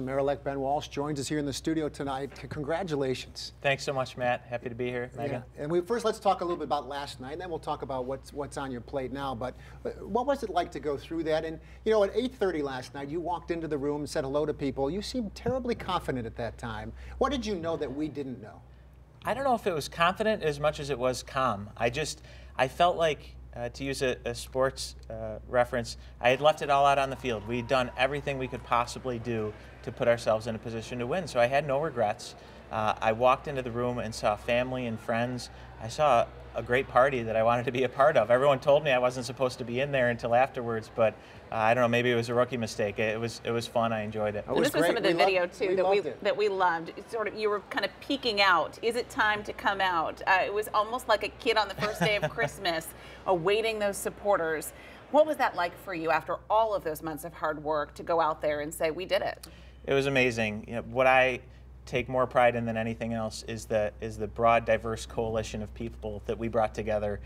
Mayor-elect Ben Walsh joins us here in the studio tonight. Congratulations. Thanks so much, Matt. Happy to be here, Megan. Yeah. And first, let's talk a little bit about last night, and then we'll talk about what's on your plate now. But what was it like to go through that? And, you know, at 8:30 last night, you walked into the room and said hello to people. You seemed terribly confident at that time. What did you know that we didn't know? I don't know if it was confident as much as it was calm. I felt like, to use a sports reference, I had left it all out on the field. We had done everything we could possibly do to put ourselves in a position to win. So I had no regrets. I walked into the room and saw family and friends. I saw a great party that I wanted to be a part of. Everyone told me I wasn't supposed to be in there until afterwards, but I don't know, maybe it was a rookie mistake. It was fun. I enjoyed it. This was some of the video too that we loved. It's sort of, you were kind of peeking out. Is it time to come out? It was almost like a kid on the first day of Christmas, awaiting those supporters. What was that like for you after all of those months of hard work to go out there and say, we did it? It was amazing. You know, what I take more pride in than anything else is the broad, diverse coalition of people that we brought together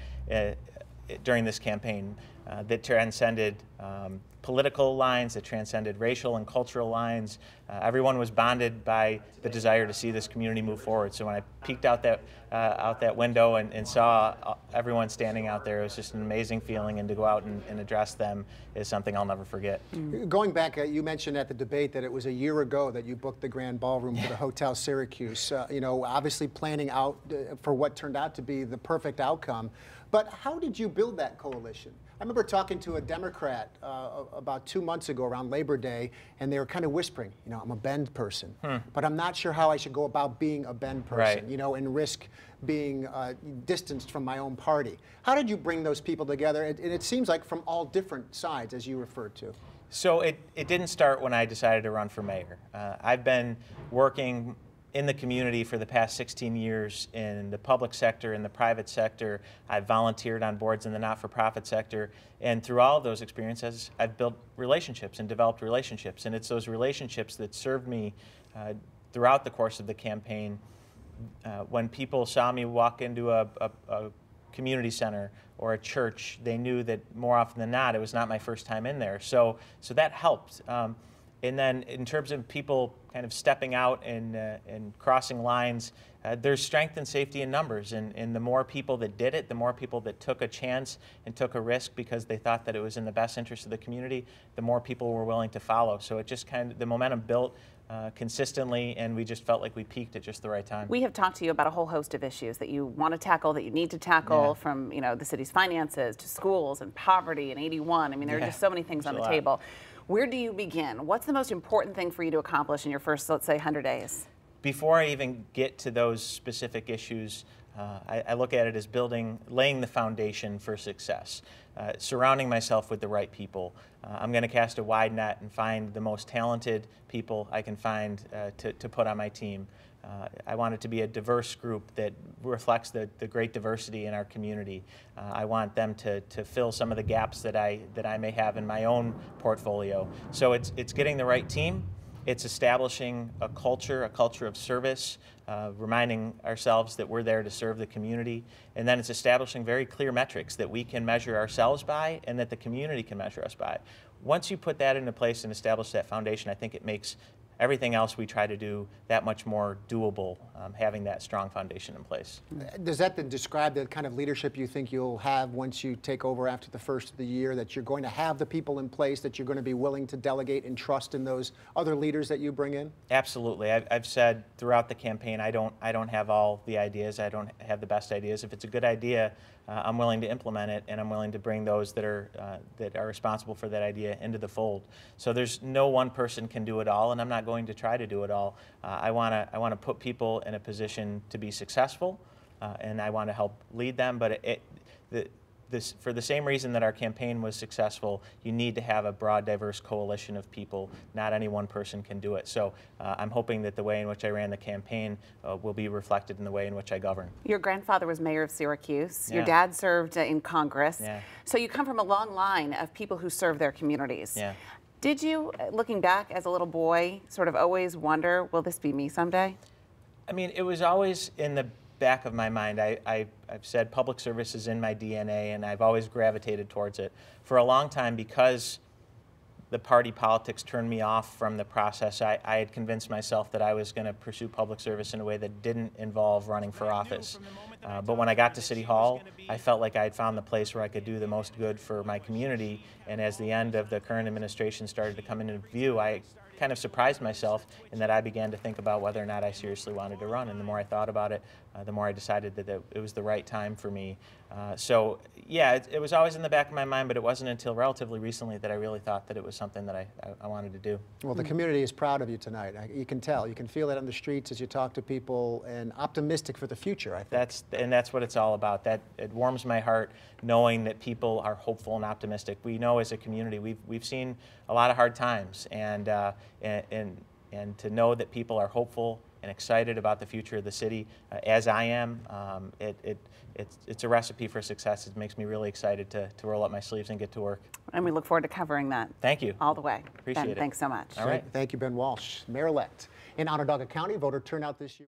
during this campaign that transcended political lines, that transcended racial and cultural lines. Everyone was bonded by the desire to see this community move forward. So when I peeked out that window and saw everyone standing out there, it was just an amazing feeling, and to go out and address them is something I'll never forget. Going back, you mentioned at the debate that it was a year ago that you booked the Grand Ballroom for the Hotel Syracuse. You know, obviously planning out for what turned out to be the perfect outcome. But how did you build that coalition? I remember talking to a Democrat about 2 months ago around Labor Day, and they were kind of whispering, you know, I'm a Bend person, but I'm not sure how I should go about being a Bend person, you know, and risk being distanced from my own party. How did you bring those people together? And it seems like from all different sides, as you referred to. So it didn't start when I decided to run for mayor. I've been working in the community for the past 16 years in the public sector, in the private sector. I've volunteered on boards in the not-for-profit sector, and through all of those experiences, I've built relationships and developed relationships, and it's those relationships that served me throughout the course of the campaign. When people saw me walk into a community center or a church, they knew that more often than not, it was not my first time in there. So that helped. And then in terms of people kind of stepping out and crossing lines, there's strength and safety in numbers. And the more people that did it, the more people that took a chance and took a risk because they thought that it was in the best interest of the community, the more people were willing to follow. So it just kind of, the momentum built consistently, and we just felt like we peaked at just the right time. We have talked to you about a whole host of issues that you want to tackle, that you need to tackle, from, you know, the city's finances to schools and poverty and 81. I mean, there are just so many things on the table. Where do you begin? What's the most important thing for you to accomplish in your first, let's say, 100 days? Before I even get to those specific issues, I look at it as laying the foundation for success, surrounding myself with the right people. I'm going to cast a wide net and find the most talented people I can find to put on my team. I want it to be a diverse group that reflects the great diversity in our community. I want them to fill some of the gaps that I may have in my own portfolio. So it's getting the right team. It's establishing a culture of service, reminding ourselves that we're there to serve the community. And then it's establishing very clear metrics that we can measure ourselves by and that the community can measure us by. Once you put that into place and establish that foundation, I think it makes everything else we try to do that much more doable, having that strong foundation in place. Does that then describe the kind of leadership you think you'll have once you take over after the first of the year, that you're going to have the people in place, that you're going to be willing to delegate and trust in those other leaders that you bring in? Absolutely. I've said throughout the campaign, I don't have all the ideas. I don't have the best ideas. If it's a good idea, I'm willing to implement it, and I'm willing to bring those that are responsible for that idea into the fold. So there's no one person can do it all, and I'm not going to try to do it all. I want to put people in a position to be successful, and I want to help lead them. But for the same reason that our campaign was successful, you need to have a broad, diverse coalition of people. Not any one person can do it. So I'm hoping that the way in which I ran the campaign will be reflected in the way in which I govern. Your grandfather was mayor of Syracuse. Your dad served in Congress. So you come from a long line of people who serve their communities. Did you, looking back as a little boy, sort of always wonder, will this be me someday? I mean, it was always in the back of my mind. I've said public service is in my DNA, and I've always gravitated towards it for a long time because the party politics turned me off from the process. I had convinced myself that I was going to pursue public service in a way that didn't involve running for office. But when I got to City Hall, I felt like I had found the place where I could do the most good for my community. And as the end of the current administration started to come into view, I kind of surprised myself in that I began to think about whether or not I seriously wanted to run. And the more I thought about it, the more I decided that it was the right time for me. So yeah, it was always in the back of my mind, but it wasn't until relatively recently that I really thought that it was something that I wanted to do. Well, the community is proud of you tonight. You can tell. You can feel it on the streets as you talk to people, and optimistic for the future, I think. That's what it's all about. It warms my heart knowing that people are hopeful and optimistic. We know as a community we've seen a lot of hard times, and to know that people are hopeful and excited about the future of the city, as I am, it's a recipe for success. It makes me really excited to roll up my sleeves and get to work. And we look forward to covering that. Thank you. All the way. Appreciate Ben, it. thanks so much. All right. Thank you, Ben Walsh, Mayor-elect. In Onondaga County, voter turnout this year.